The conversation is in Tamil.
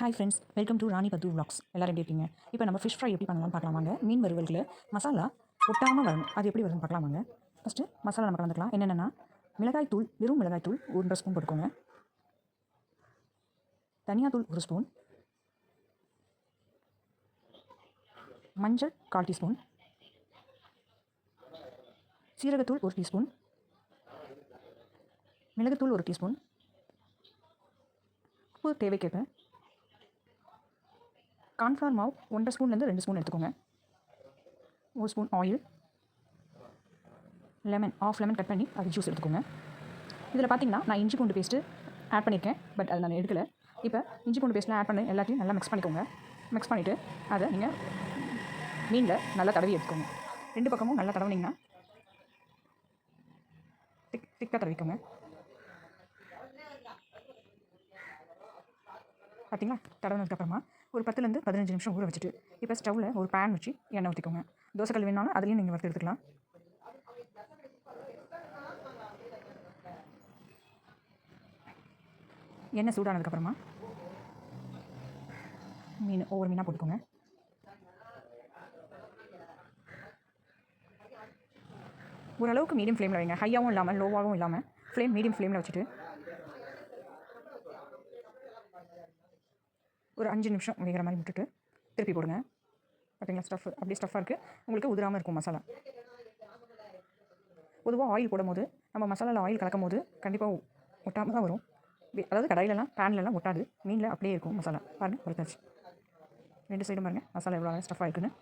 ஹாய் ஃப்ரெண்ட்ஸ், வெல்கம் டு ராணி பத்து vlogs. எல்லாரும் எப்படி இருக்கீங்க? இப்போ நம்ம ஃபிஷ் ஃப்ரை எப்படி பண்ணலாம்னு பார்க்கலாமாங்க. மீன் வறுவல்களை மசாலா ஒட்டாமல் வரணும். அது எப்படி வருதுன்னு பார்க்கலாமாங்க. ஃபஸ்ட்டு மசாலா நம்ம கலந்துக்கலாம். என்னென்னா மிளகாய் தூள், வெறும் மிளகாய் தூள் 1 ஸ்பூன் போட்டுக்கோங்க. தனியாத்தூள் 1 ஸ்பூன், மஞ்சள் 1/4 டீஸ்பூன், சீரகத்தூள் 1 டீஸ்பூன், மிளகுத்தூள் 1 டீஸ்பூன், உப்பு தேவைக்கேற்ப, கார்ன்ஃப்ளவர் மாவு 1.5 ஸ்பூன்லேருந்து 2 ஸ்பூன் எடுத்துக்கோங்க. 1 spoon oil, lemon half lemon cut பண்ணி அது ஜூஸ் எடுத்துக்கோங்க. இதில் பார்த்தீங்கன்னா நான் இஞ்சி பூண்டு பேஸ்ட்டு ஆட் பண்ணியிருக்கேன், பட் அது நான் எடுக்கலை. இப்போ இஞ்சி பூண்டு பேஸ்ட்லாம் ஆட் பண்ணி எல்லாத்தையும் நல்லா மிக்ஸ் பண்ணிக்கோங்க. மிக்ஸ் பண்ணிவிட்டு அதை நீங்கள் மீனில் நல்லா தடவி எடுத்துக்கோங்க. 2 பக்கமும் நல்லா தடவினீங்கன்னா திக்காக தடவிக்கோங்க. பார்த்தீங்களா? தடவினதுக்கப்புறமா ஒரு 10லேருந்து 15 நிமிஷம் ஊற வச்சுட்டு இப்போ ஸ்டவ்வில் ஒரு பேன் வச்சு எண்ணெய் ஊற்றிக்கோங்க. தோசைக்கல் வேணாலும் அதுலேயும் நீங்கள் வறுத்து எடுத்துக்கலாம். எண்ணெய் சூடானதுக்கப்புறமா மீன் ஒவ்வொரு மீனாக போட்டுக்கோங்க. ஓரளவுக்கு மீடியம் ஃப்ளேமில் வைங்க. ஹையாகவும் இல்லாமல் லோவாகவும் இல்லாமல் மீடியம் ஃப்ளேமில் வச்சுட்டு ஒரு 5 நிமிஷம் வேகிற மாதிரி விட்டுட்டு திருப்பி போடுங்க. பார்த்தீங்களா? அப்படியே ஸ்டஃப்பாக இருக்குது. உங்களுக்கு உதிராமல் இருக்கும் மசாலா. பொதுவாக ஆயில் போடும்போது நம்ம மசாலாவில் ஆயில் கலக்கும் போது கண்டிப்பாக ஒட்டாமல் தான் வரும். அதாவது கடாயிலலாம் பேன்லலாம் ஒட்டாது. மீனில் அப்படியே இருக்கும் மசாலா. பாருங்கள், வறுத்தாச்சு. 2 சைடும் பாருங்கள் மசாலா எவ்வளோ ஸ்டஃப் ஆகிருக்குன்னு.